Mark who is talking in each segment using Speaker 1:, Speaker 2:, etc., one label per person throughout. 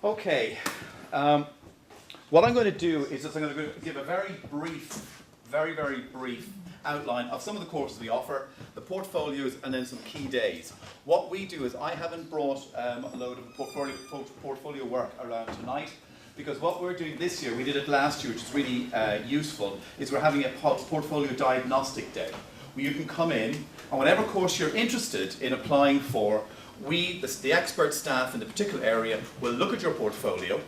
Speaker 1: Okay, what I'm going to do is I'm going to give a very brief, very brief outline of some of the courses we offer, the portfolios, and then some key days. What we do is I haven't brought a load of portfolio work around tonight, because what we're doing this year, we did it last year, which is really useful, is we're having a portfolio diagnostic day, where you can come in, and whatever course you're interested in applying for, we, the expert staff in the particular area, will look at your portfolio,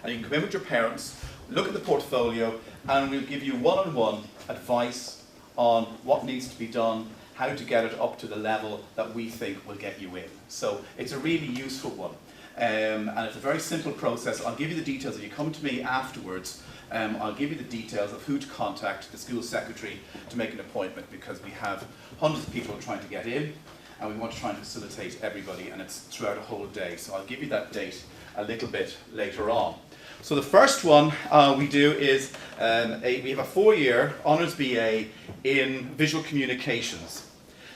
Speaker 1: and you can come in with your parents, look at the portfolio, and we'll give you one-on-one advice on what needs to be done, how to get it up to the level that we think will get you in. So it's a really useful one. And it's a very simple process. I'll give you the details. If you come to me afterwards, I'll give you the details of who to contact, the school secretary, to make an appointment, because we have hundreds of people trying to get in, and we want to try and facilitate everybody, and it's throughout a whole day. So I'll give you that date a little bit later on. So the first one we do is, we have a 4-year Honours BA in Visual Communications.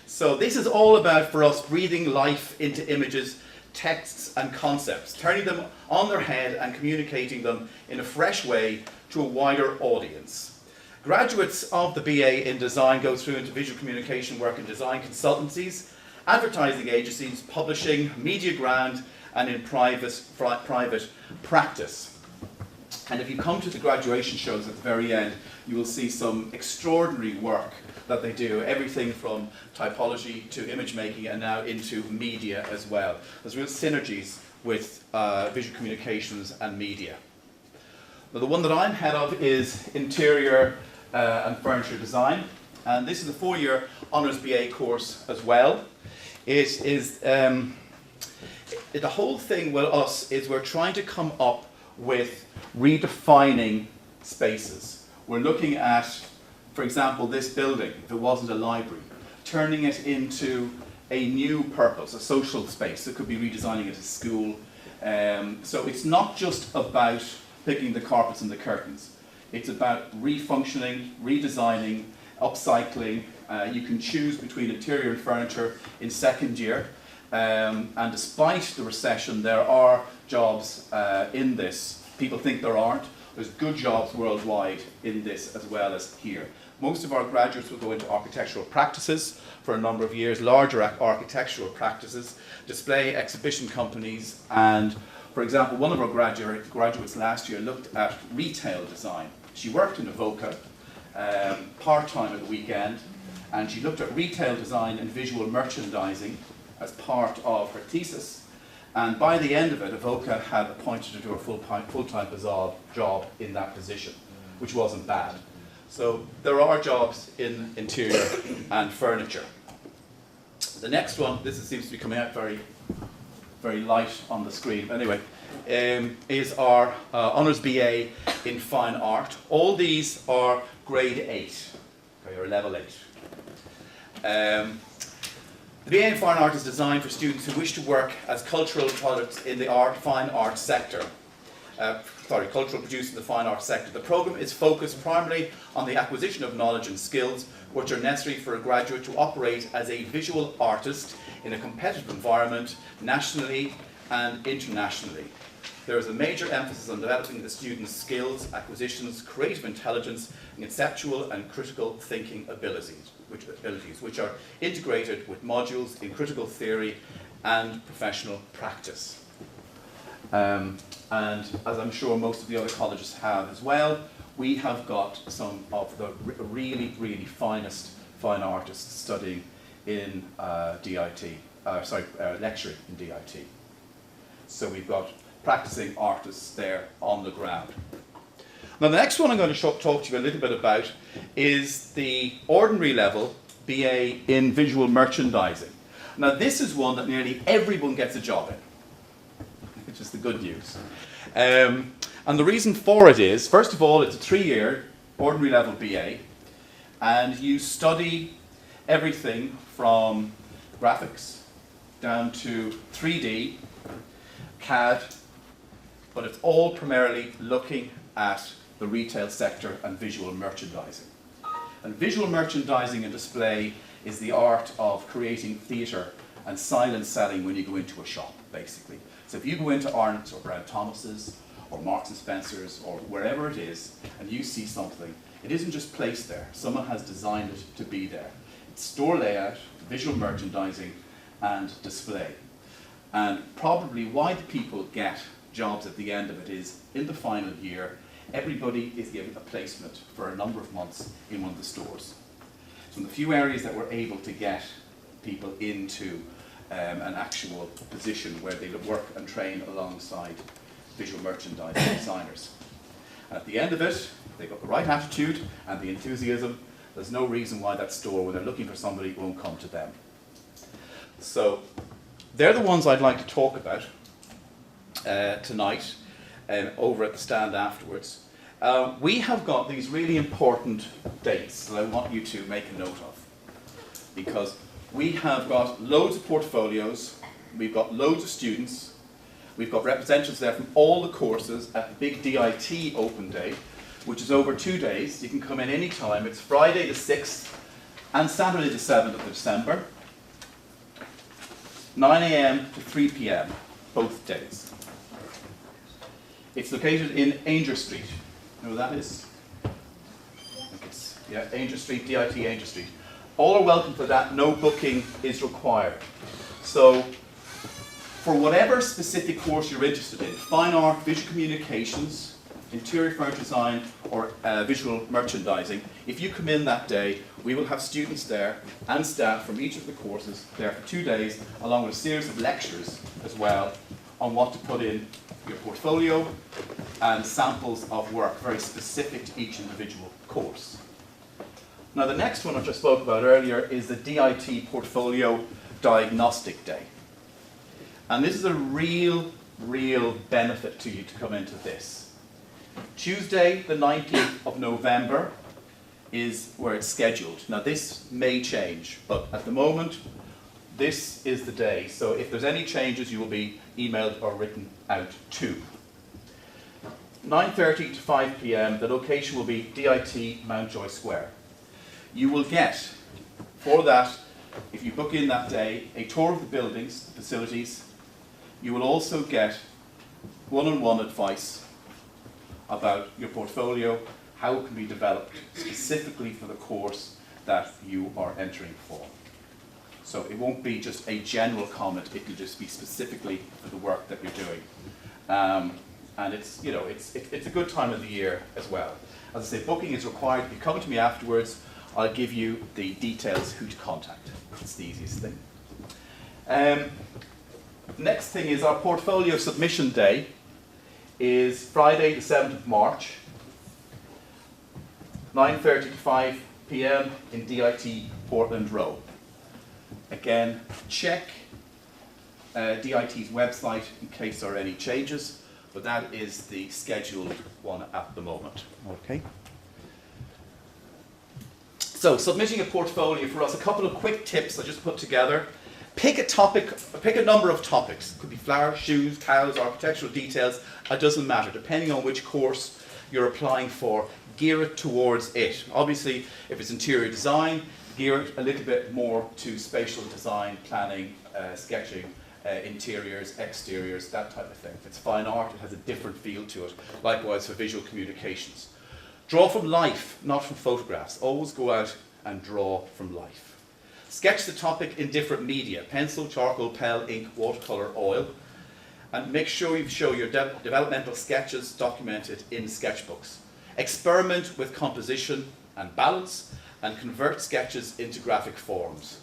Speaker 1: So this is all about, for us, breathing life into images, texts and concepts, turning them on their head and communicating them in a fresh way to a wider audience. Graduates of the BA in design go through into visual communication work in design consultancies, advertising agencies, publishing, media grant, and in private practice. And if you come to the graduation shows at the very end, you will see some extraordinary work that they do, everything from typology to image making and now into media as well. There's real synergies with visual communications and media. Now, the one that I'm head of is Interior and Furniture Design, and this is a 4-year Honours BA course as well. It is, the whole thing with us is we're trying to come up with redefining spaces. We're looking at, for example, this building, if it wasn't a library, turning it into a new purpose, a social space. It could be redesigning it as a school. So it's not just about picking the carpets and the curtains. It's about refunctioning, redesigning, upcycling. You can choose between interior and furniture in second year. And despite the recession, there are jobs in this. People think there aren't. There's good jobs worldwide in this as well as here. Most of our graduates will go into architectural practices for a number of years, larger architectural practices, display exhibition companies, and for example, one of our graduates last year looked at retail design. She worked in Avoca part-time at the weekend, and she looked at retail design and visual merchandising as part of her thesis. And by the end of it, Avoca had appointed her to a full-time job in that position, which wasn't bad. So there are jobs in interior and furniture. The next one, this seems to be coming out very, very light on the screen. But anyway, is our Honours BA in Fine Art. All these are grade 8, okay, or level 8. The BA in Fine Art is designed for students who wish to work as cultural products in the fine art sector. Cultural producers in the fine art sector. The programme is focused primarily on the acquisition of knowledge and skills which are necessary for a graduate to operate as a visual artist in a competitive environment, nationally and internationally. There is a major emphasis on developing the students' skills, acquisitions, creative intelligence, and conceptual and critical thinking abilities, which are integrated with modules in critical theory and professional practice. And as I'm sure most of the other colleges have as well, we have got some of the really, really finest fine artists studying in lecturing in DIT. So we've got practicing artists there on the ground. Now the next one I'm going to talk to you a little bit about is the ordinary level BA in visual merchandising. Now this is one that nearly everyone gets a job in, which is the good news. And the reason for it is, first of all, it's a 3-year ordinary level BA, and you study everything from graphics down to 3D, CAD, but it's all primarily looking at the retail sector and visual merchandising. And visual merchandising and display is the art of creating theatre and silent selling when you go into a shop, basically. So if you go into Arnott's or Brown Thomas's or Marks and Spencer's or wherever it is, and you see something, it isn't just placed there. Someone has designed it to be there. It's store layout, visual merchandising, and display. And probably why the people get jobs at the end of it is, in the final year, everybody is given a placement for a number of months in one of the stores. So in the few areas that we're able to get people into an actual position where they would work and train alongside visual merchandising designers. And at the end of it, they've got the right attitude and the enthusiasm. There's no reason why that store, when they're looking for somebody, won't come to them. So they're the ones I'd like to talk about tonight over at the stand afterwards. We have got these really important dates that I want you to make a note of, because we have got loads of portfolios, we've got loads of students, we've got representatives there from all the courses at the big DIT open day, which is over 2 days. You can come in any time. It's Friday the 6th and Saturday the 7th of December, 9 AM to 3 PM, both days. It's located in Ainger Street. You know where that is? Yeah, Ainger Street, DIT Ainger Street. All are welcome for that. No booking is required. So, for whatever specific course you're interested in, fine art, visual communications, interior furniture design, or visual merchandising, if you come in that day, we will have students there and staff from each of the courses there for 2 days, along with a series of lectures as well on what to put in your portfolio and samples of work very specific to each individual course. Now the next one, which I spoke about earlier, is the DIT Portfolio Diagnostic Day. And this is a real benefit to you to come into this. Tuesday, the 19th of November is where it's scheduled. Now this may change, but at the moment, this is the day. So if there's any changes, you will be emailed or written out to. 9:30 to 5 PM, the location will be DIT Mountjoy Square. You will get, for that, if you book in that day, a tour of the buildings, the facilities. You will also get one-on-one advice about your portfolio, how it can be developed specifically for the course that you are entering for. So it won't be just a general comment, it will just be specifically for the work that you're doing. And it's, you know, it's a good time of the year as well. As I say, booking is required. If you come to me afterwards, I'll give you the details who to contact. It's the easiest thing. Next thing is our portfolio submission day is Friday the 7th of March, 9:30 to 5 PM in DIT Portland Row. Again, check DIT's website in case there are any changes, but that is the scheduled one at the moment. Okay. So, submitting a portfolio for us, a couple of quick tips I just put together. Pick a topic, pick a number of topics. It could be flowers, shoes, cows, architectural details. It doesn't matter, depending on which course you're applying for. Gear it towards it. Obviously, if it's interior design, gear it a little bit more to spatial design, planning, sketching, interiors, exteriors, that type of thing. If it's fine art, it has a different feel to it. Likewise for visual communications. Draw from life, not from photographs. Always go out and draw from life. Sketch the topic in different media: pencil, charcoal, pen, ink, watercolor, oil. And make sure you show your developmental sketches documented in sketchbooks. Experiment with composition and balance and convert sketches into graphic forms.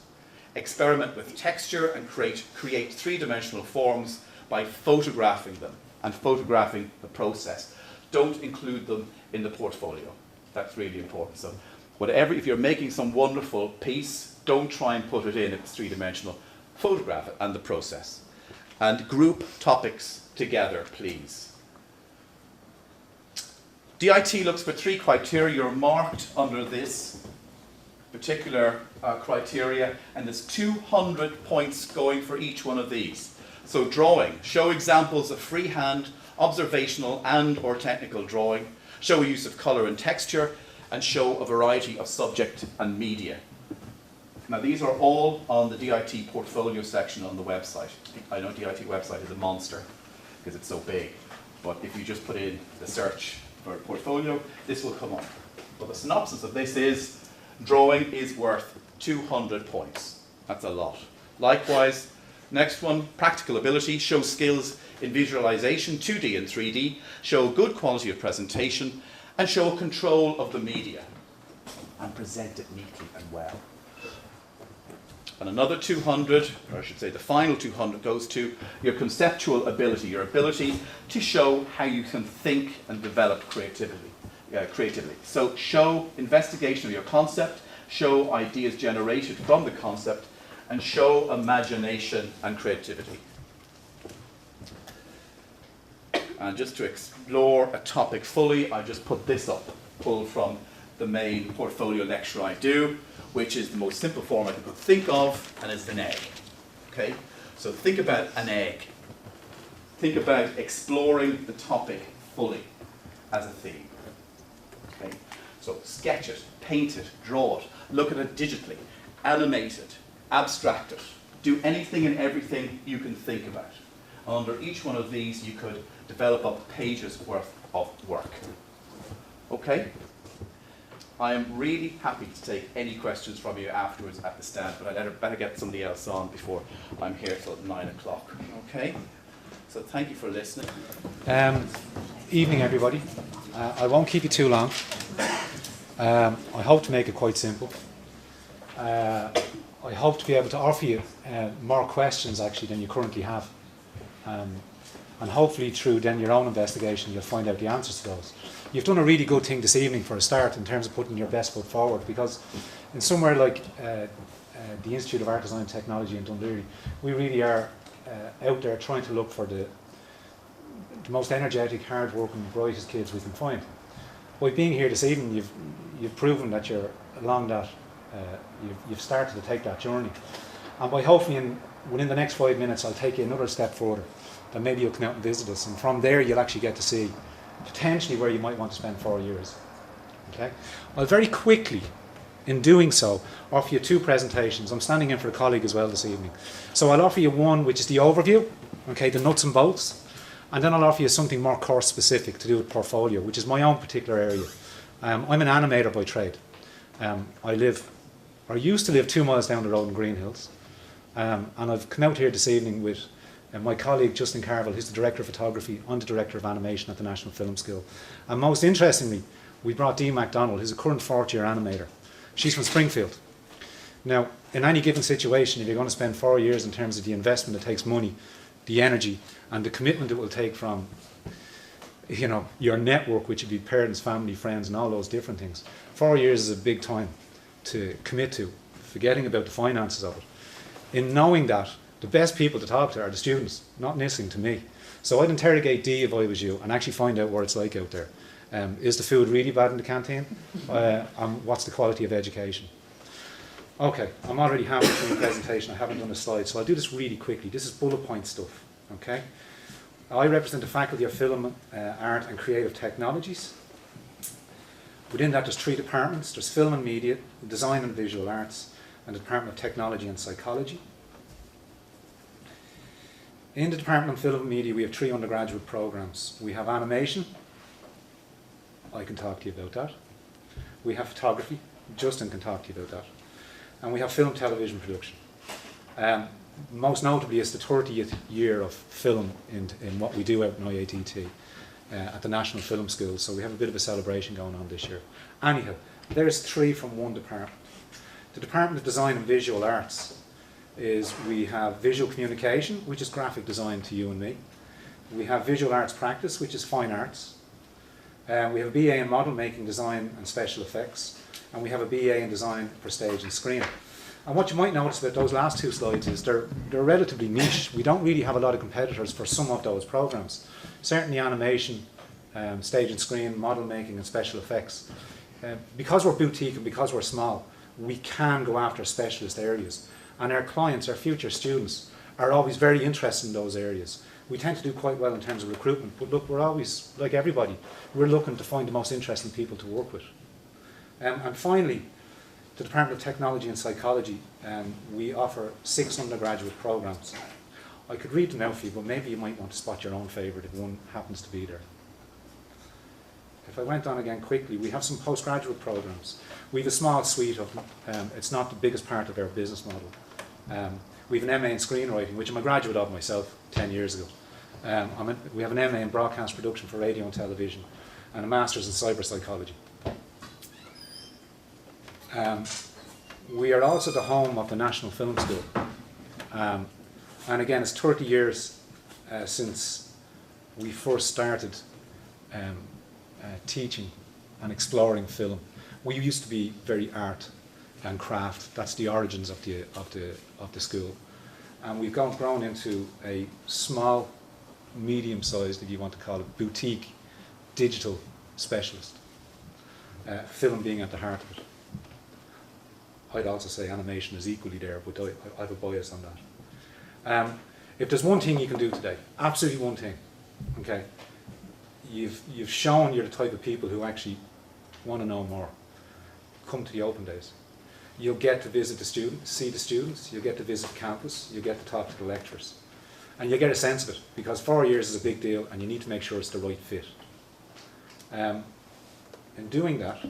Speaker 1: Experiment with texture and create three-dimensional forms by photographing them and photographing the process. Don't include them in the portfolio. That's really important. So whatever, if you're making some wonderful piece, don't try and put it in if it's three-dimensional. Photograph it and the process. And group topics together, please. DIT looks for 3 criteria. You're marked under this particular criteria, and there's 200 points going for each one of these. So drawing, show examples of freehand, observational and or technical drawing, show a use of colour and texture, and show a variety of subject and media. Now these are all on the DIT portfolio section on the website. I know DIT website is a monster because it's so big, but if you just put in the search for portfolio, this will come up. But the synopsis of this is, drawing is worth 200 points. That's a lot. Likewise, next one, practical ability, show skills in visualization, 2D and 3D, show good quality of presentation, and show control of the media, and present it neatly and well. And another 200, or I should say the final 200, goes to your conceptual ability, your ability to show how you can think and develop creativity. So show investigation of your concept, show ideas generated from the concept, and show imagination and creativity. And just to explore a topic fully, I just put this up, pulled from the main portfolio lecture I do, which is the most simple form I could think of, and is an egg. Okay? So think about an egg. Think about exploring the topic fully as a theme. Okay? So sketch it, paint it, draw it, look at it digitally, animate it, abstract it, do anything and everything you can think about. And under each one of these you could develop up pages worth of work. Okay? I am really happy to take any questions from you afterwards at the stand, but I'd better get somebody else on before I'm here till 9 o'clock. Okay? So thank you for listening.
Speaker 2: Evening, everybody. I won't keep you too long. I hope to make it quite simple. I hope to be able to offer you more questions actually than you currently have. And hopefully through then your own investigation you'll find out the answers to those. You've done a really good thing this evening for a start in terms of putting your best foot forward, because in somewhere like the Institute of Art, Design and Technology in Dundee, we really are out there trying to look for the most energetic, hard-working, brightest kids we can find. By being here this evening, you've proven that you're along that, you've started to take that journey. And by hopefully within the next 5 minutes I'll take you another step further, then maybe you'll come out and visit us, and from there you'll actually get to see potentially where you might want to spend 4 years. Okay? I'll very quickly, in doing so, offer you two presentations. I'm standing in for a colleague as well this evening. So I'll offer you one which is the overview, okay, the nuts and bolts, and then I'll offer you something more course specific to do with portfolio, which is my own particular area. I'm an animator by trade. I used to live 2 miles down the road in Green Hills, and I've come out here this evening with my colleague Justin Carville, who's the Director of Photography. I'm the Director of Animation at the National Film School. And most interestingly, we brought Dee MacDonald, who's a current 4th-year animator. She's from Springfield. Now, in any given situation, if you're going to spend 4 years in terms of the investment, it takes money, the energy, and the commitment it will take from, you know, your network, which would be parents, family, friends, and all those different things. 4 years is a big time to commit to, forgetting about the finances of it. In knowing that, the best people to talk to are the students, not listening to me. So I'd interrogate Dee if I was you and actually find out what it's like out there. Is the food really bad in the canteen? And what's the quality of education? Okay, I'm already halfway through the presentation. I haven't done a slide, so I'll do this really quickly. This is bullet point stuff. Okay? I represent the Faculty of Film, Art and Creative Technologies. Within that there's 3 departments. There's Film and Media, Design and Visual Arts, and the Department of Technology and Psychology. In the Department of Film and Media we have 3 undergraduate programs. We have animation. I can talk to you about that. We have photography. Justin can talk to you about that. And we have film television production. Most notably it's the 30th year of film in what we do out in IATT at the National Film School, so we have a bit of a celebration going on this year. Anyhow, there's 3 from one department. The Department of Design and Visual Arts is we have visual communication, which is graphic design to you and me. We have visual arts practice, which is fine arts. We have a BA in model making, design and special effects. And we have a BA in design for stage and screen. And what you might notice about those last 2 slides is they're relatively niche. We don't really have a lot of competitors for some of those programs. Certainly animation, stage and screen, model making and special effects. Because we're boutique and because we're small, we can go after specialist areas. And our clients, our future students, are always very interested in those areas. We tend to do quite well in terms of recruitment, but look, we're always, like everybody, we're looking to find the most interesting people to work with. And finally, the Department of Technology and Psychology, we offer 6 undergraduate programs. I could read them out for you, but maybe you might want to spot your own favourite if one happens to be there. If I went on again quickly, we have some postgraduate programs. We have a small suite of them. It's not the biggest part of our business model. We have an MA in screenwriting, which I'm a graduate of myself 10 years ago. We have an MA in broadcast production for radio and television, and a master's in cyber psychology. We are also the home of the National Film School. And again, it's 30 years since we first started teaching and exploring film. We used to be very art and craft. That's the origins of the school. And we've grown into a small, medium-sized, if you want to call it, boutique digital specialist. Film being at the heart of it. I'd also say animation is equally there, but I have a bias on that. If there's one thing you can do today, absolutely one thing, okay, you've shown you're the type of people who actually want to know more. Come to the open days. You'll get to visit the students, see the students, you'll get to visit campus, you'll get to talk to the lecturers. And you'll get a sense of it, because 4 years is a big deal and you need to make sure it's the right fit. In doing that,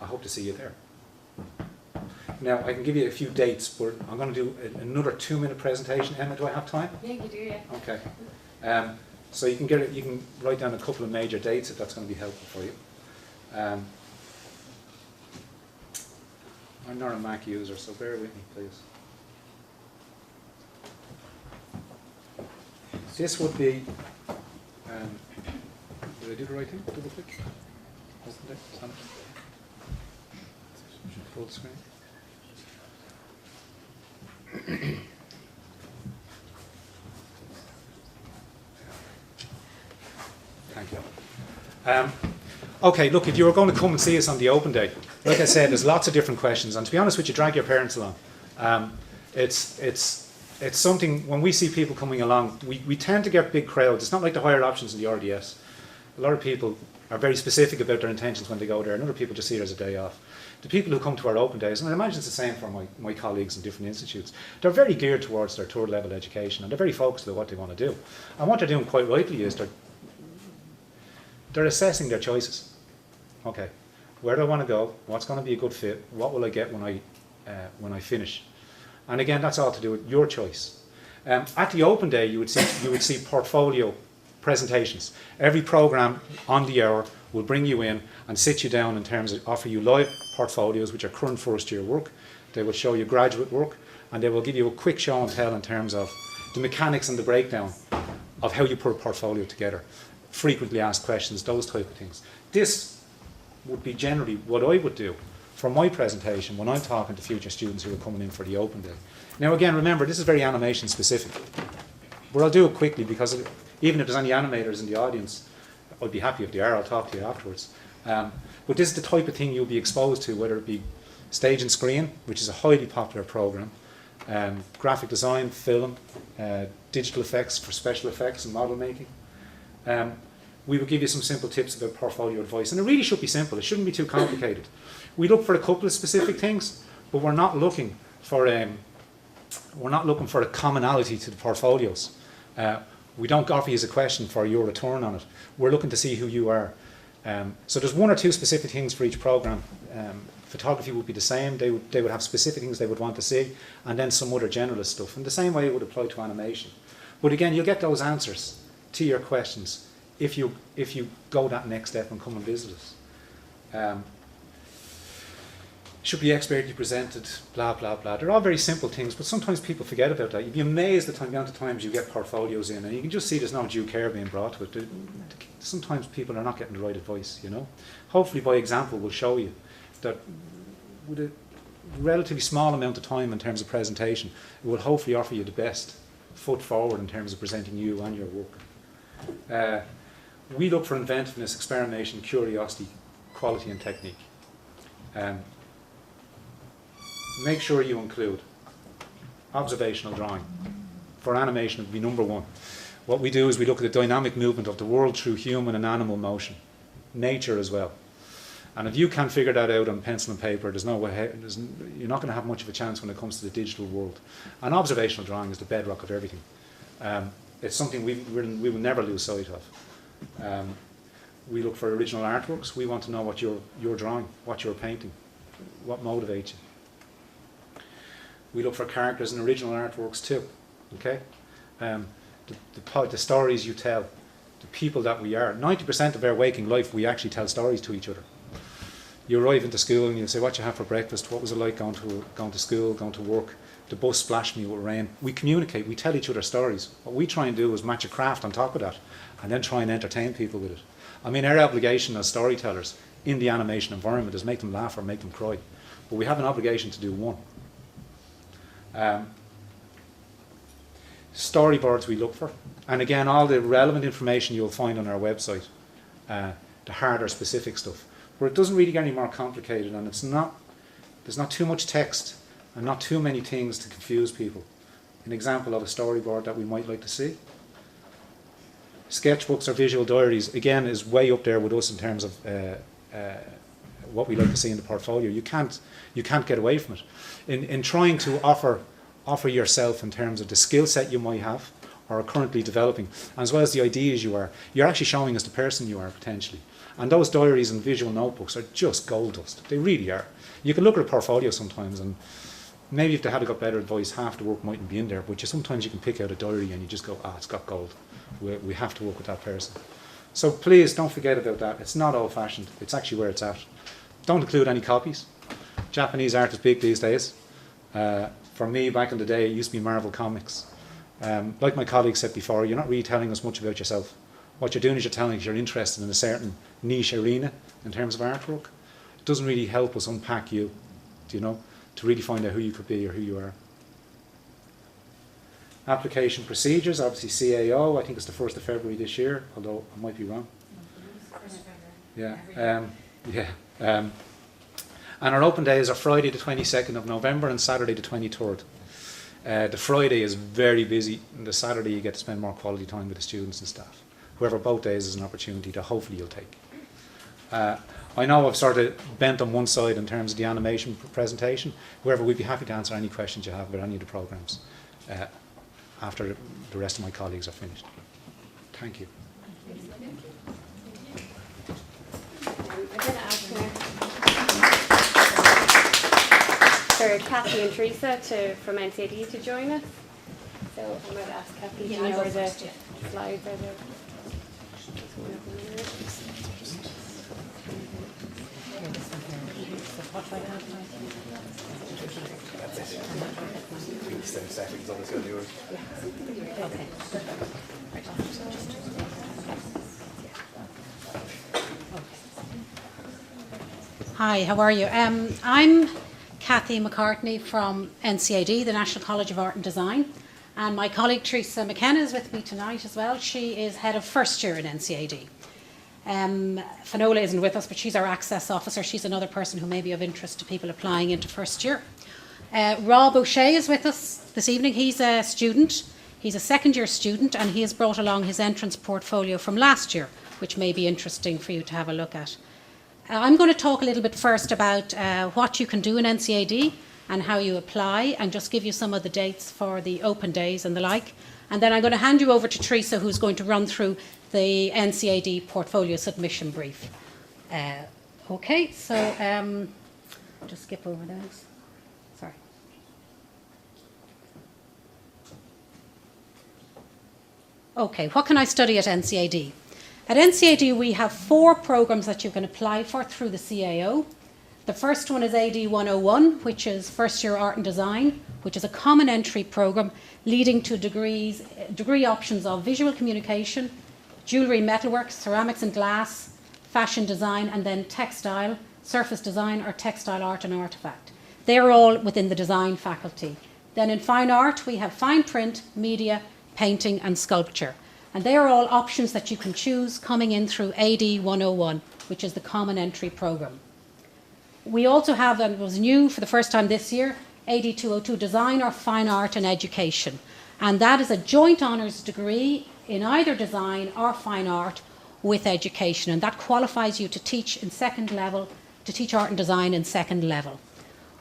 Speaker 2: I hope to see you there. Now, I can give you a few dates, but I'm going to do another 2-minute presentation. Emma, do I have time?
Speaker 3: Yeah, you do, yeah.
Speaker 2: Okay. So you can write down a couple of major dates if that's going to be helpful for you. I'm not a Mac user, so bear with me, please. This would be, did I do the right thing? Double click? Open it, stand it. Full screen. Thank you. Okay, look, if you were going to come and see us on the open day, like I said, there's lots of different questions, and to be honest with you, drag your parents along. It's something, when we see people coming along, we tend to get big crowds. It's not like the higher options in the RDS. A lot of people are very specific about their intentions when they go there, and other people just see it as a day off. The people who come to our open days, and I imagine it's the same for my colleagues in different institutes, they're very geared towards their third level education, and they're very focused on what they want to do. And what they're doing quite rightly is they're assessing their choices. Okay, where do I want to go? What's going to be a good fit? What will I get when I finish? And again, that's all to do with your choice. At the open day, you would see portfolio presentations. Every program on the hour will bring you in and sit you down in terms of offer you live portfolios, which are current first year work. They will show you graduate work, and they will give you a quick show and tell in terms of the mechanics and the breakdown of how you put a portfolio together. Frequently asked questions, those type of things. This would be generally what I would do for my presentation when I'm talking to future students who are coming in for the open day. Now again, remember, this is very animation specific, but I'll do it quickly because even if there's any animators in the audience, I'd be happy if they are. I'll talk to you afterwards. But this is the type of thing you'll be exposed to, whether it be stage and screen, which is a highly popular program, graphic design, film, digital effects for special effects and model making. We will give you some simple tips about portfolio advice, and it really should be simple. It shouldn't be too complicated. We look for a couple of specific things, but we're not looking for a commonality to the portfolios. We don't offer you as a question for your return on it. We're looking to see who you are. So there's 1 or 2 specific things for each program. Photography would be the same. They would have specific things they would want to see, and then some other generalist stuff. And the same way it would apply to animation. But again, you'll get those answers to your questions if you go that next step and come and visit us. Should be expertly presented, blah, blah, blah. They're all very simple things, but sometimes people forget about that. You'd be amazed the amount of times you get portfolios in, and you can just see there's no due care being brought to it. Sometimes people are not getting the right advice, you know. Hopefully by example we'll show you that with a relatively small amount of time in terms of presentation, it will hopefully offer you the best foot forward in terms of presenting you and your work. We look for inventiveness, experimentation, curiosity, quality and technique. Make sure you include observational drawing. For animation, it would be number 1. What we do is we look at the dynamic movement of the world through human and animal motion, nature as well. And if you can't figure that out on pencil and paper, there's no way, you're not going to have much of a chance when it comes to the digital world. And observational drawing is the bedrock of everything. It's something we will never lose sight of. We look for original artworks. We want to know what you're drawing, what you're painting, what motivates you. We look for characters and original artworks too. Okay, the stories you tell, the people that we are. 90% of our waking life, we actually tell stories to each other. You arrive into school and you say, what you have for breakfast, what was it like going to school, going to work, the bus splashed me with rain. We communicate, we tell each other stories. What we try and do is match a craft on top of that and then try and entertain people with it. I mean, our obligation as storytellers in the animation environment is make them laugh or make them cry. But we have an obligation to do one. Storyboards we look for. And again, all the relevant information you'll find on our website, the harder specific stuff. Where it doesn't really get any more complicated, and there's not too much text and not too many things to confuse people. An example of a storyboard that we might like to see. Sketchbooks or visual diaries, again, is way up there with us in terms of what we like to see in the portfolio. You can't get away from it. In trying to offer yourself in terms of the skill set you might have or are currently developing, as well as the ideas you're actually showing us the person you are potentially. And those diaries and visual notebooks are just gold dust. They really are. You can look at a portfolio sometimes and maybe if they had got better advice, half the work mightn't be in there, but sometimes you can pick out a diary and you just go, it's got gold. We have to work with that person. So please don't forget about that. It's not old-fashioned. It's actually where it's at. Don't include any copies. Japanese art is big these days. For me, back in the day, it used to be Marvel Comics. Like my colleague said before, you're not really telling us much about yourself. What you're doing is you're telling us you're interested in a certain niche arena in terms of artwork. It doesn't really help us unpack you, to really find out who you could be or who you are. Application procedures, obviously CAO, I think it's the 1st of February this year, although I might be wrong. Yeah. And our open days are Friday the 22nd of November and Saturday the 23rd. The Friday is very busy, and the Saturday you get to spend more quality time with the students and staff. However, both days is an opportunity that hopefully you'll take. I know I've sort of bent on one side in terms of the animation presentation. However, we'd be happy to answer any questions you have about any of the programs after the rest of my colleagues are finished. Thank you.
Speaker 3: I'm going to ask for Kathy and Teresa from NCAD to join us. So I'm going to ask Kathy to know where the slides are there.
Speaker 4: Hi, how are you? I'm Kathy McCartney from NCAD, the National College of Art and Design, and my colleague Teresa McKenna is with me tonight as well. She is head of first year in NCAD. Finola isn't with us, but she's our access officer. She's another person who may be of interest to people applying into first year. Rob O'Shea is with us this evening. He's a student. He's a second year student, and he has brought along his entrance portfolio from last year, which may be interesting for you to have a look at. I'm going to talk a little bit first about what you can do in NCAD and how you apply, and just give you some of the dates for the open days and the like. And then I'm going to hand you over to Teresa, who's going to run through the NCAD portfolio submission brief. Okay, so just skip over those. Sorry. Okay, what can I study at NCAD? At NCAD, we have 4 programs that you can apply for through the CAO. The first one is AD 101, which is First Year Art and Design, which is a common entry program leading to degree options of visual communication, jewellery, metalwork, ceramics and glass, fashion design, and then textile, surface design, or textile art and artefact. They're all within the design faculty. Then in fine art, we have fine print, media, painting, and sculpture. And they are all options that you can choose coming in through AD 101, which is the common entry program. We also have, and it was new for the first time this year, AD 202 Design or Fine Art and Education. And that is a joint honours degree in either design or fine art with education. And that qualifies you to teach in second level to teach art and design in second level.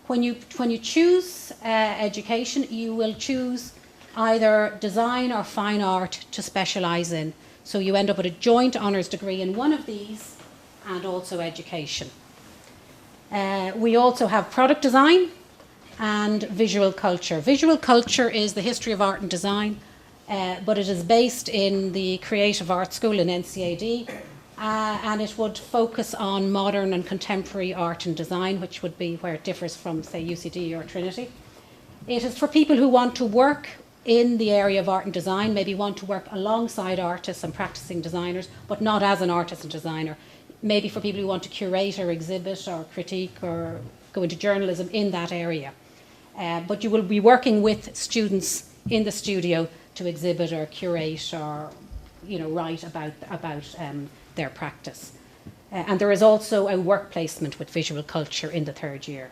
Speaker 4: When you choose education, you will choose either design or fine art to specialise in. So you end up with a joint honours degree in one of these and also education. We also have product design and visual culture. Visual culture is the history of art and design, but it is based in the Creative Arts School in NCAD, and it would focus on modern and contemporary art and design, which would be where it differs from, say, UCD or Trinity. It is for people who want to work in the area of art and design, maybe want to work alongside artists and practicing designers, but not as an artist and designer. Maybe for people who want to curate or exhibit or critique or go into journalism in that area. But you will be working with students in the studio to exhibit or curate or, you know, write about their practice. And there is also a work placement with visual culture in the third year.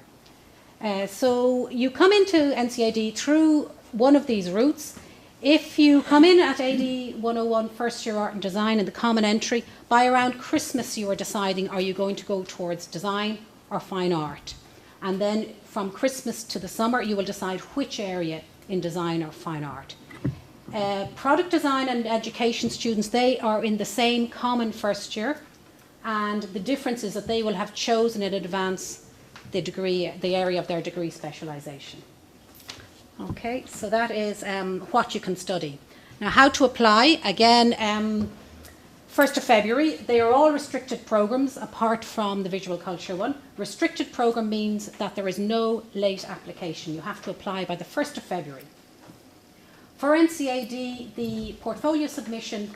Speaker 4: So you come into NCAD through one of these routes. If you come in at AD 101 first year art and design in the common entry, by around Christmas you are deciding, are you going to go towards design or fine art? And then from Christmas to the summer you will decide which area in design or fine art. Product design and education students, they are in the same common first year, and the difference is that they will have chosen in advance the degree, the area of their degree specialisation. Okay, so that is what you can study. Now, how to apply? Again, 1st of February, they are all restricted programmes apart from the visual culture one. Restricted programme means that there is no late application. You have to apply by the 1st of February. For NCAD, the portfolio submission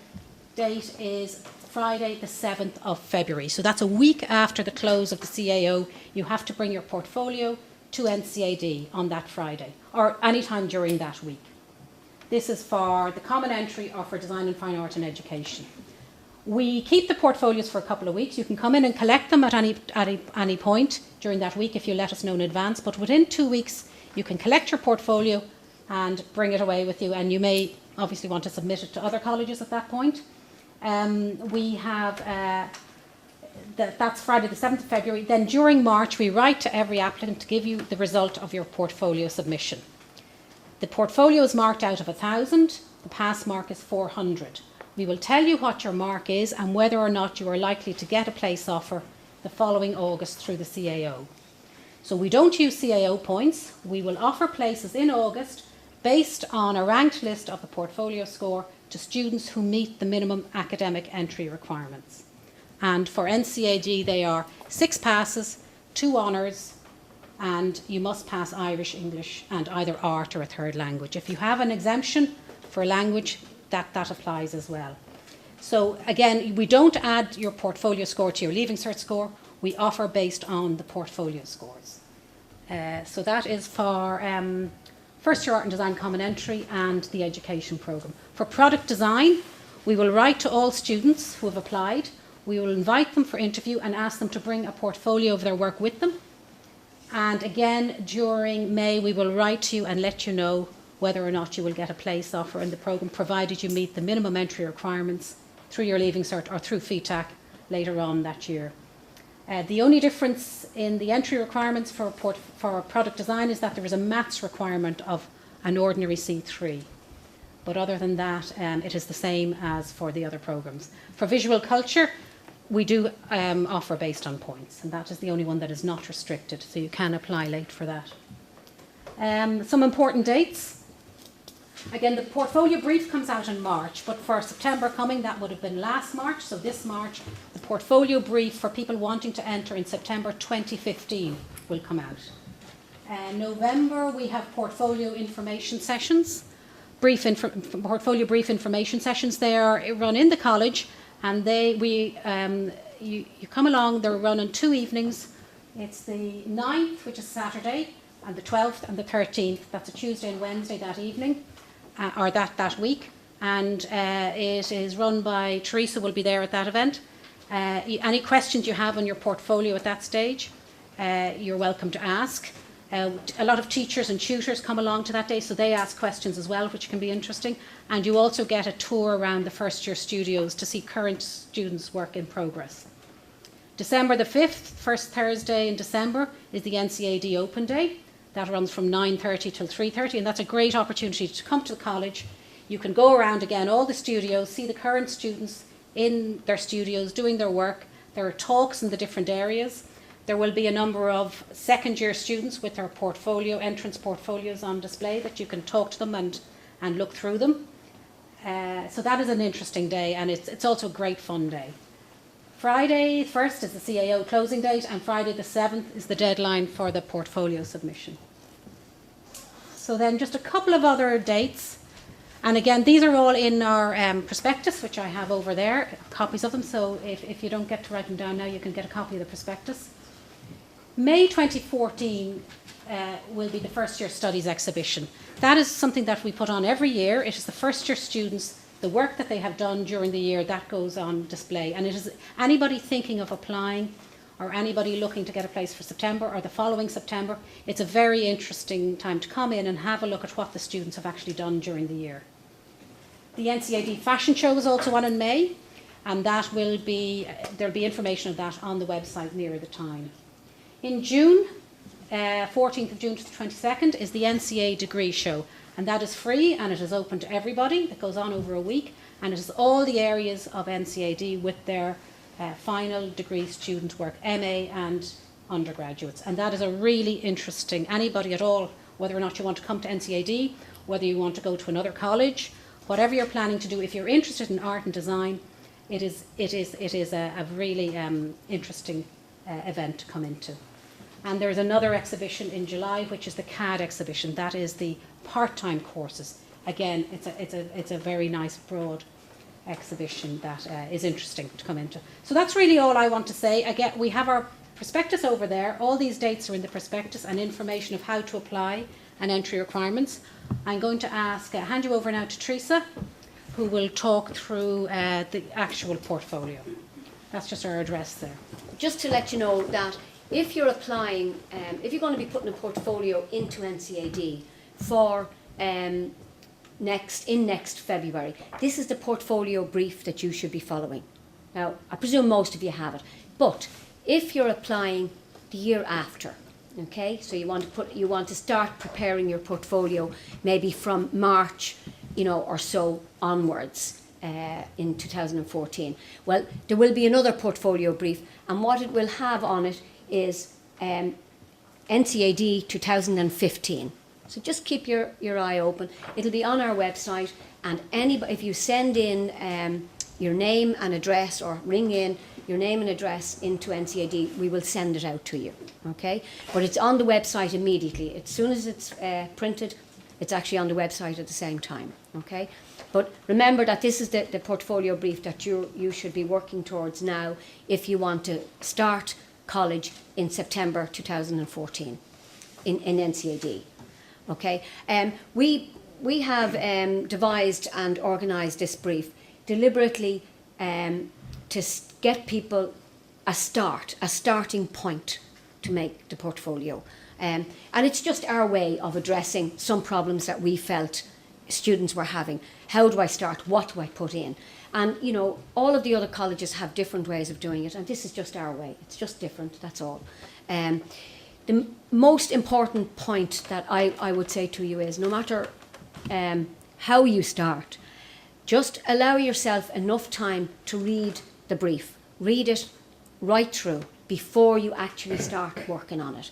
Speaker 4: date is Friday the 7th of February. So that's a week after the close of the CAO. You have to bring your portfolio to NCAD on that Friday or any time during that week. This is for the common entry or for design and fine art and education. We keep the portfolios for a couple of weeks. You can come in and collect them at any point during that week if you let us know in advance. But within 2 weeks, you can collect your portfolio and bring it away with you. And you may obviously want to submit it to other colleges at that point. We have, that's Friday the 7th of February. Then during March, we write to every applicant to give you the result of your portfolio submission. The portfolio is marked out of 1,000. The pass mark is 400. We will tell you what your mark is and whether or not you are likely to get a place offer the following August through the CAO. So we don't use CAO points. We will offer places in August based on a ranked list of the portfolio score to students who meet the minimum academic entry requirements. And for NCAD, they are 6 passes, 2 honours, and you must pass Irish, English, and either art or a third language. If you have an exemption for language, that applies as well. So again, we don't add your portfolio score to your Leaving Cert score. We offer based on the portfolio scores. So that is for first year art and design common entry and the education programme. For product design, we will write to all students who have applied. We will invite them for interview and ask them to bring a portfolio of their work with them. And again, during May, we will write to you and let you know whether or not you will get a place offer in the programme, provided you meet the minimum entry requirements through your Leaving Cert or through FETAC later on that year. The only difference in the entry requirements for product design is that there is a maths requirement of an ordinary C3. But other than that, it is the same as for the other programmes. For visual culture, we do offer based on points, and that is the only one that is not restricted, so you can apply late for that. Some important dates. Again, the portfolio brief comes out in March, but for September coming, that would have been last March. So this March, the portfolio brief for people wanting to enter in September 2015 will come out. November, we have portfolio information sessions, portfolio brief information sessions. They are run in the college, and you come along. They're run on 2 evenings. It's the 9th, which is Saturday, and the 12th and the 13th. That's a Tuesday and Wednesday that evening. Or that week, and it is run by Teresa, will be there at that event. Any questions you have on your portfolio at that stage, you're welcome to ask. A lot of teachers and tutors come along to that day, so they ask questions as well, which can be interesting. And you also get a tour around the first year studios to see current students' work in progress. December the 5th, first Thursday in December, is the NCAD Open Day. That runs from 9:30 till 3:30, and that's a great opportunity to come to the college. You can go around again all the studios, see the current students in their studios doing their work. There are talks in the different areas. There will be a number of second year students with their portfolio, entrance portfolios on display that you can talk to them and look through them. So that is an interesting day, and it's also a great fun day. Friday 1st is the CAO closing date, and Friday the 7th is the deadline for the portfolio submission. So then just a couple of other dates. And again, these are all in our prospectus, which I have over there, copies of them. So if you don't get to write them down now, you can get a copy of the prospectus. May 2014 will be the first year studies exhibition. That is something that we put on every year. It is the first year students, the work that they have done during the year, that goes on display. And it is anybody thinking of applying or anybody looking to get a place for September or the following September, it's a very interesting time to come in and have a look at what the students have actually done during the year. The NCAD fashion show is also on in May, and that will be, there'll be information of that on the website nearer the time. In June, 14th of June to the 22nd, is the NCA degree show, and that is free and it is open to everybody. It goes on over a week, and it is all the areas of NCAD with their final degree student work, MA and undergraduates. And that is a really interesting, anybody at all, whether or not you want to come to NCAD, whether you want to go to another college, whatever you're planning to do, if you're interested in art and design, it is a really interesting event to come into. And there's another exhibition in July, which is the CAD exhibition. That is the part-time courses. Again, it's a very nice broad exhibition that is interesting to come into. So that's really all I want to say. Again, we have our prospectus over there. All these dates are in the prospectus and information of how to apply and entry requirements. I'm going to hand you over now to Teresa, who will talk through the actual portfolio. That's just our address there.
Speaker 5: Just to let you know that if you're applying, if you're going to be putting a portfolio into NCAD for next February, this is the portfolio brief that you should be following. Now, I presume most of you have it, but if you're applying the year after, okay, so you want to start preparing your portfolio maybe from March, or so onwards in 2014. Well, there will be another portfolio brief, and what it will have on it is NCAD 2015. So just keep your eye open. It'll be on our website, and if you send in your name and address, or ring in your name and address into NCAD, we will send it out to you, okay? But it's on the website immediately. As soon as it's printed, it's actually on the website at the same time, okay? But remember that this is the portfolio brief that you should be working towards now if you want to start college in September 2014 in NCAD, okay? We have devised and organised this brief deliberately to get people a starting point to make the portfolio. And it's just our way of addressing some problems that we felt students were having. How do I start? What do I put in? And, all of the other colleges have different ways of doing it, and this is just our way. It's just different, that's all. The most important point that I would say to you is, no matter how you start, just allow yourself enough time to read the brief. Read it right through before you actually start working on it.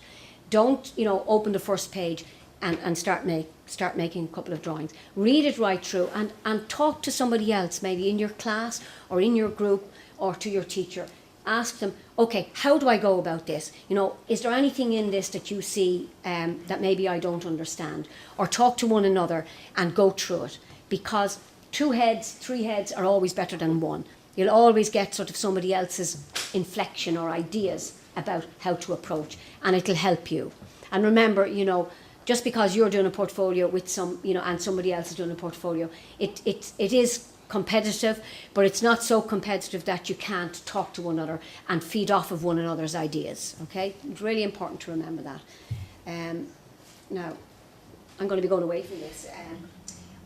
Speaker 5: Don't, open the first page and start making a couple of drawings. Read it right through and talk to somebody else, maybe in your class or in your group or to your teacher. Ask them, okay, how do I go about this? Is there anything in this that you see that maybe I don't understand? Or talk to one another and go through it, because 2 heads, 3 heads are always better than one. You'll always get sort of somebody else's inflection or ideas about how to approach, and it'll help you. And remember, just because you're doing a portfolio with and somebody else is doing a portfolio, it is competitive, but it's not so competitive that you can't talk to one another and feed off of one another's ideas, okay? It's really important to remember that. Now, I'm going to be going away from this.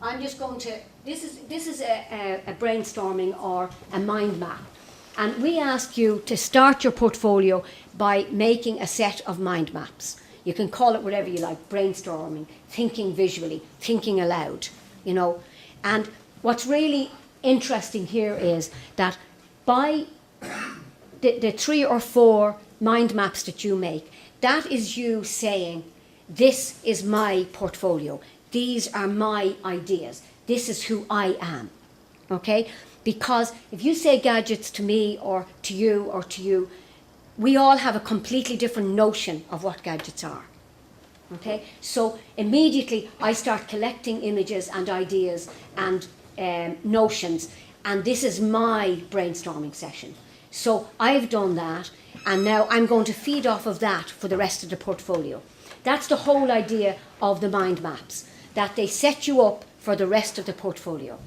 Speaker 5: I'm just going to, this is a brainstorming or a mind map. And we ask you to start your portfolio by making a set of mind maps. You can call it whatever you like, brainstorming, thinking visually, thinking aloud, you know. And what's really interesting here is that by the 3 or 4 mind maps that you make, that is you saying, this is my portfolio. These are my ideas. This is who I am, okay? Because if you say gadgets to me or to you, we all have a completely different notion of what gadgets are, okay? So immediately I start collecting images and ideas and notions, and this is my brainstorming session. So I've done that, and now I'm going to feed off of that for the rest of the portfolio. That's the whole idea of the mind maps, that they set you up for the rest of the portfolio,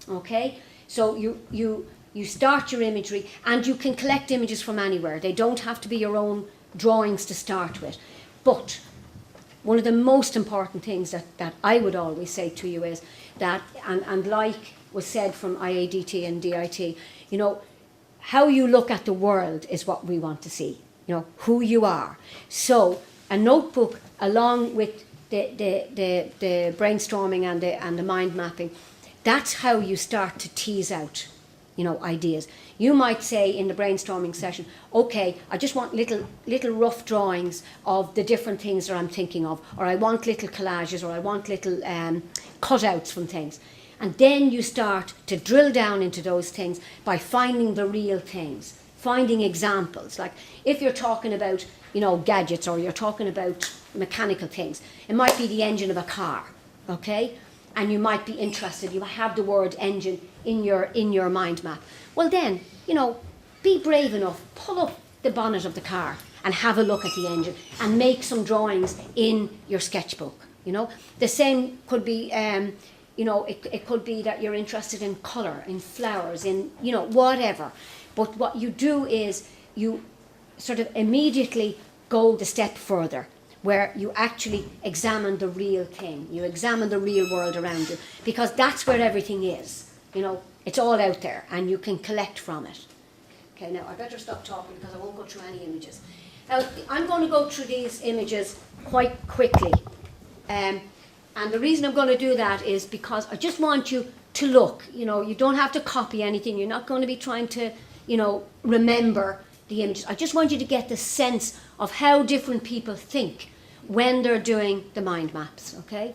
Speaker 5: okay? So you start your imagery, and you can collect images from anywhere. They don't have to be your own drawings to start with. But one of the most important things that I would always say to you is that, and like was said from IADT and DIT, you know, how you look at the world is what we want to see, you know, who you are. So a notebook along with the brainstorming and the mind mapping, that's how you start to tease out, you know, ideas. You might say in the brainstorming session, okay, I just want little rough drawings of the different things that I'm thinking of, or I want little collages, or I want little cutouts from things. And then you start to drill down into those things by finding the real things, finding examples. Like if you're talking about, you know, gadgets, or you're talking about mechanical things, it might be the engine of a car, okay? And you might be interested, you have the word engine in your mind map. Well then, you know, be brave enough, pull up the bonnet of the car and have a look at the engine and make some drawings in your sketchbook, you know. The same could be, you know, it could be that you're interested in colour, in flowers, in, you know, whatever. But what you do is you sort of immediately go the step further, where you actually examine the real thing. You examine the real world around you, because that's where everything is. You know, it's all out there, and you can collect from it. Okay, now I better stop talking because I won't go through any images. Now, I'm going to go through these images quite quickly. And the reason I'm going to do that is because I just want you to look. You know, you don't have to copy anything. You're not going to be trying to, you know, remember the images. I just want you to get the sense of how different people think when they're doing the mind maps, okay?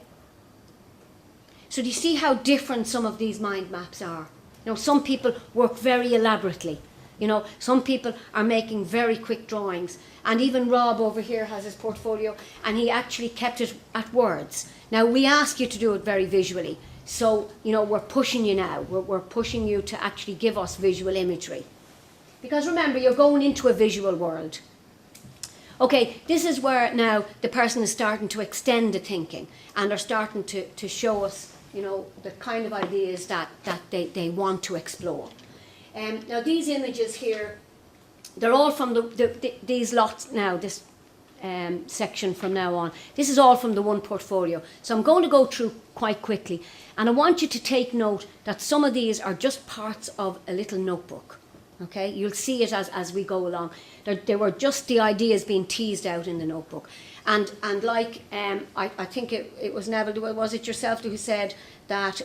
Speaker 5: So do you see how different some of these mind maps are? You know, some people work very elaborately. You know, some people are making very quick drawings. And even Rob over here has his portfolio, and he actually kept it at words. Now, we ask you to do it very visually. So, you know, we're pushing you now. We're pushing you to actually give us visual imagery. Because remember, you're going into a visual world. Okay, this is where now the person is starting to extend the thinking and are starting to show us, you know, the kind of ideas that they want to explore. Now these images here, they're all from these lots now, this section from now on. This is all from the one portfolio. So I'm going to go through quite quickly. And I want you to take note that some of these are just parts of a little notebook. Okay, you'll see it as we go along. They were just the ideas being teased out in the notebook. And like, I think it was Neville, was it yourself who said that,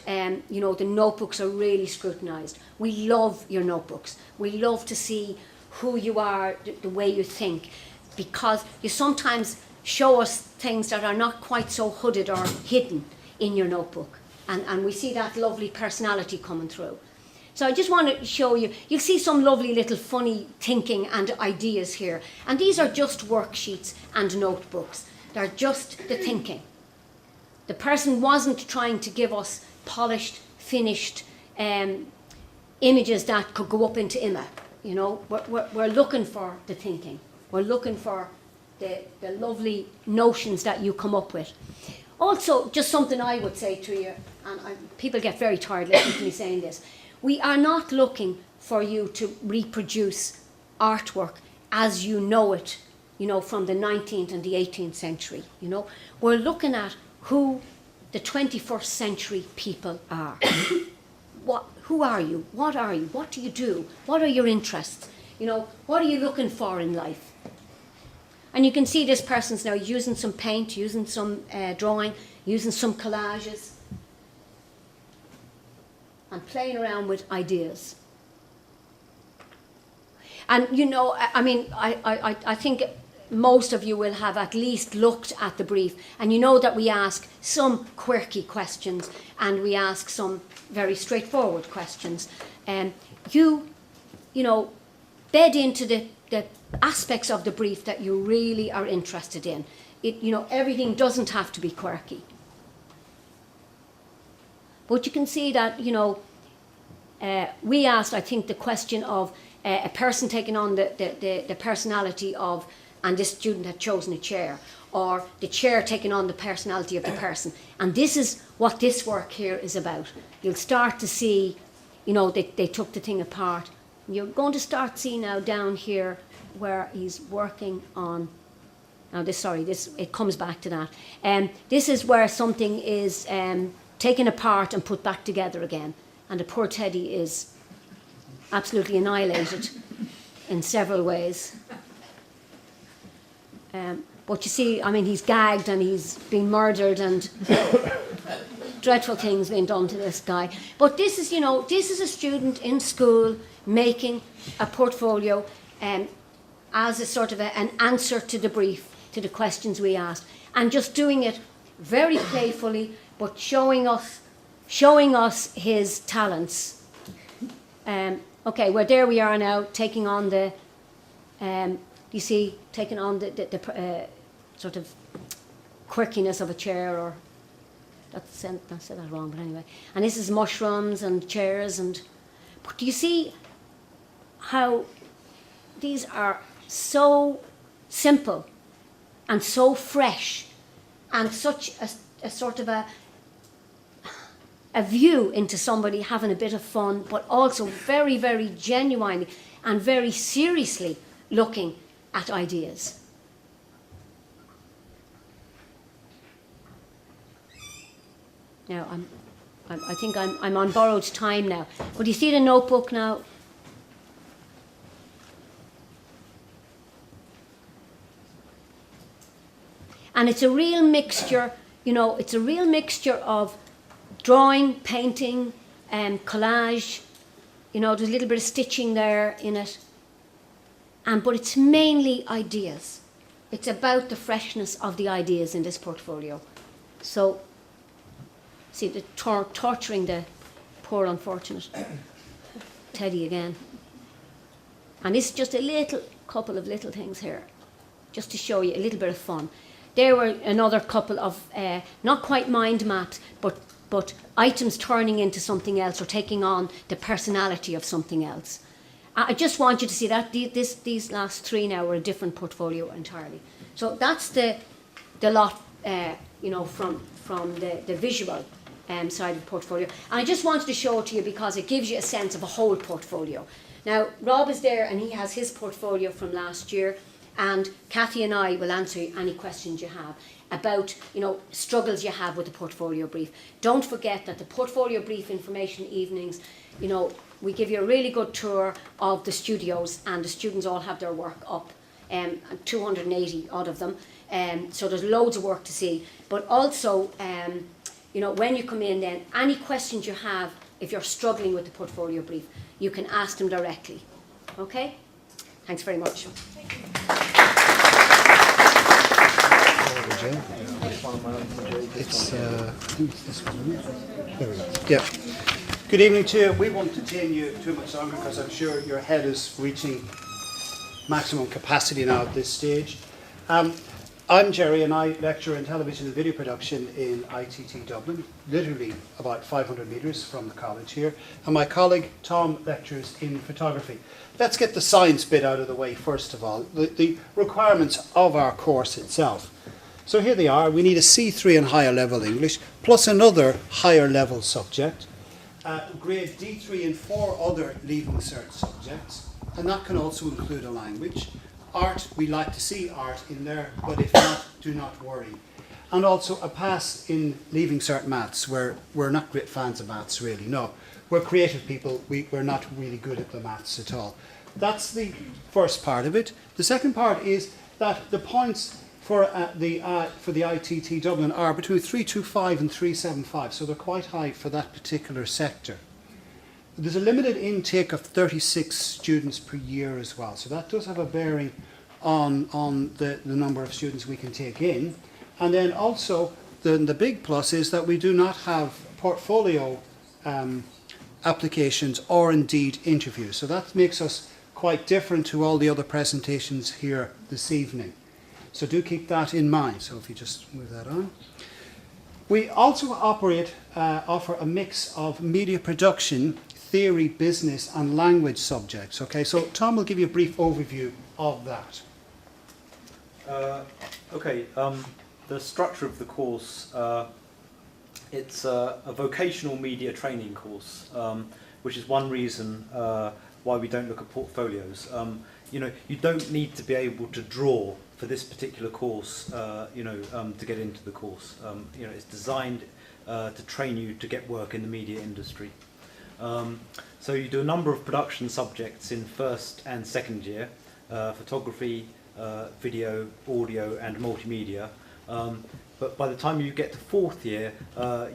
Speaker 5: you know, the notebooks are really scrutinised. We love your notebooks. We love to see who you are, the way you think, because you sometimes show us things that are not quite so hooded or hidden in your notebook. And we see that lovely personality coming through. So I just want to show you, you'll see some lovely little funny thinking and ideas here. And these are just worksheets and notebooks. They're just the thinking. The person wasn't trying to give us polished, finished images that could go up into IMA. You know, we're looking for the thinking. We're looking for the lovely notions that you come up with. Also, just something I would say to you, and people get very tired listening to me saying this, we are not looking for you to reproduce artwork as you know it, you know, from the 19th and the 18th century, you know. We're looking at who the 21st century people are. who are you? What are you? What do you do? What are your interests? You know, what are you looking for in life? And you can see this person's now using some paint, using some drawing, using some collages, and playing around with ideas. And you know, I mean, I think most of you will have at least looked at the brief, and you know that we ask some quirky questions and we ask some very straightforward questions. You know, bed into the aspects of the brief that you really are interested in. You know, everything doesn't have to be quirky. But you can see that, you know, we asked, I think, the question of a person taking on the personality of, and this student had chosen a chair, or the chair taking on the personality of the person. And this is what this work here is about. You'll start to see, you know, they took the thing apart. You're going to start seeing now down here where he's working on, now it comes back to that. This is where something is taken apart and put back together again. And the poor Teddy is absolutely annihilated in several ways. But you see, I mean, he's gagged and he's been murdered and dreadful things being done to this guy. But this is, you know, this is a student in school making a portfolio as a sort of an answer to the brief, to the questions we asked, and just doing it very playfully, but showing us his talents. Okay, well, there we are now, taking on the, you see, taking on the sort of quirkiness of a chair, or I said that wrong, but anyway. And this is mushrooms and chairs, and but do you see how these are so simple and so fresh, and such a sort of a view into somebody having a bit of fun, but also very, very genuinely and very seriously looking at ideas. Now, I think I'm on borrowed time now. But you see the notebook now? And it's a real mixture, you know, it's a real mixture of drawing, painting, collage. You know, there's a little bit of stitching there in it. But it's mainly ideas. It's about the freshness of the ideas in this portfolio. So, see, the torturing the poor unfortunate Teddy again. And this is just a couple of little things here, just to show you a little bit of fun. There were another couple of, not quite mind maps, but items turning into something else or taking on the personality of something else. I just want you to see that these last three now are a different portfolio entirely. So that's the lot, you know, from the visual side of the portfolio. And I just wanted to show it to you because it gives you a sense of a whole portfolio. Now, Rob is there and he has his portfolio from last year, and Kathy and I will answer any questions you have about, you know, struggles you have with the portfolio brief. Don't forget that the portfolio brief information evenings, you know, we give you a really good tour of the studios, and the students all have their work up, 280 odd of them. So there's loads of work to see. But also, you know, when you come in then, any questions you have, if you're struggling with the portfolio brief, you can ask them directly. Okay? Thanks very much.
Speaker 6: It's this one. There we go. Yeah. Good evening to you. We won't detain you too much longer because I'm sure your head is reaching maximum capacity now at this stage. I'm Jerry and I lecture in television and video production in ITT Dublin, literally about 500 metres from the college here. And my colleague Tom lectures in photography. Let's get the science bit out of the way first of all, the requirements of our course itself. So here they are. We need a C3 and higher level English, plus another higher level subject, grade D3 and 4 other Leaving Cert subjects, and that can also include a language. Art, we like to see art in there, but if not, do not worry. and also a pass in Leaving Cert Maths, where we're not great fans of maths really, no. We're creative people, we're not really good at the maths at all. That's the first part of it. The second part is that the points for the ITT Dublin are between 325 and 375, so they're quite high for that particular sector. There's a limited intake of 36 students per year as well, so that does have a bearing on the number of students we can take in. And then also, the big plus is that we do not have portfolio applications or indeed interviews. So that makes us quite different to all the other presentations here this evening. So do keep that in mind. So if you just move that on. We also offer a mix of media production, theory, business and language subjects. Okay, so Tom will give you a brief overview of that.
Speaker 7: The structure of the course, it's a vocational media training course, which is one reason why we don't look at portfolios. You don't need to be able to draw for this particular course, to get into the course. It's designed to train you to get work in the media industry. So you do a number of production subjects in first and second year, photography, video, audio and multimedia. But by the time you get to fourth year,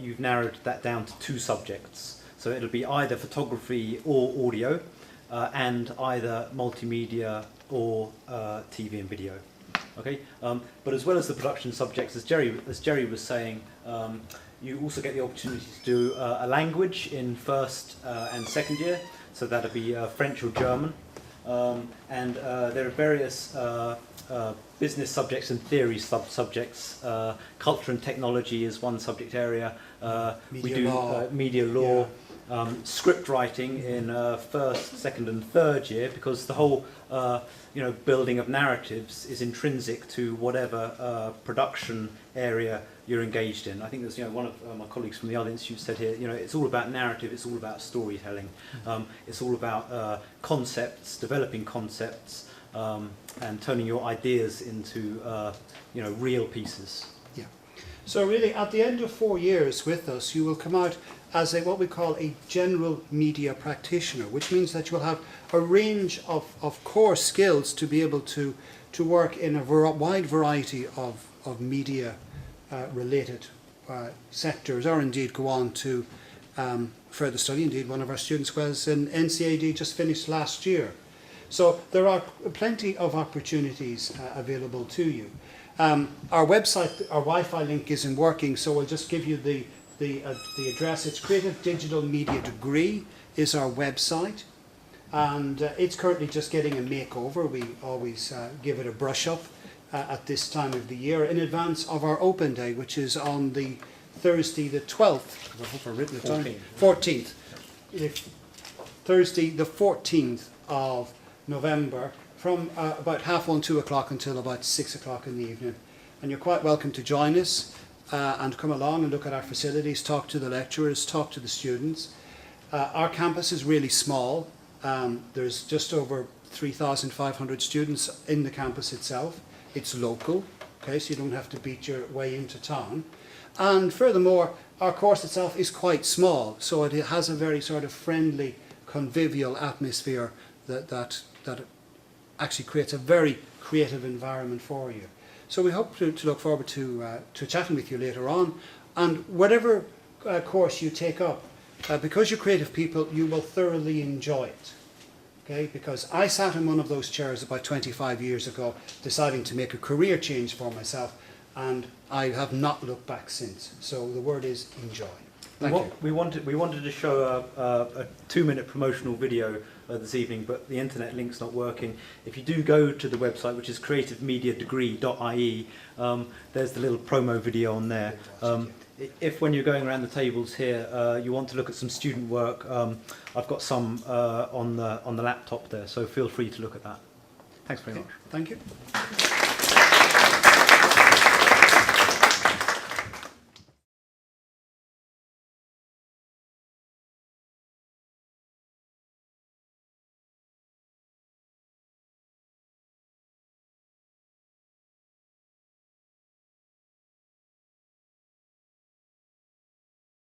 Speaker 7: you've narrowed that down to 2 subjects. So it'll be either photography or audio, and either multimedia or TV and video. Okay, but as well as the production subjects, as Jerry was saying, you also get the opportunity to do a language in first and second year. So that'll be French or German, and there are various business subjects and theory subjects. Culture and technology is one subject area. Media law, script writing in first, second, and third year, because the whole building of narratives is intrinsic to whatever production area you're engaged in. I think there's one of my colleagues from the other institute said here, it's all about narrative, it's all about storytelling, it's all about concepts, developing concepts, and turning your ideas into real pieces. Yeah.
Speaker 6: So really, at the end of 4 years with us, you will come out as what we call a general media practitioner, which means that you will have a range of core skills to be able to work in a wide variety of media related sectors, or indeed go on to further study. Indeed, one of our students was in NCAD, just finished last year. So there are plenty of opportunities available to you. Our website, our Wi-Fi link isn't working, so we'll just give you the address. It's Creative Digital Media Degree is our website, and it's currently just getting a makeover. We always give it a brush up at this time of the year in advance of our open day, which is on the Thursday the 12th. I hope I've written it down. 14th. Thursday the 14th of November, from about 1:30, 2 o'clock until about 6 o'clock in the evening. And you're quite welcome to join us and come along and look at our facilities, talk to the lecturers, talk to the students. Our campus is really small. There's just over 3,500 students in the campus itself. It's local, okay, so you don't have to beat your way into town. And furthermore, our course itself is quite small, so it has a very sort of friendly, convivial atmosphere that actually creates a very creative environment for you. So we hope to look forward to chatting with you later on. And whatever course you take up, because you're creative people, you will thoroughly enjoy it. Okay? Because I sat in one of those chairs about 25 years ago, deciding to make a career change for myself, and I have not looked back since. So the word is enjoy. Thank you.
Speaker 7: We wanted to show a 2-minute promotional video this evening, but the internet link's not working. If you do go to the website, which is creativemediadegree.ie, there's the little promo video on there. If when you're going around the tables here, you want to look at some student work, I've got some on the laptop there, so feel free to look at that. Thanks very much.
Speaker 6: Thank you.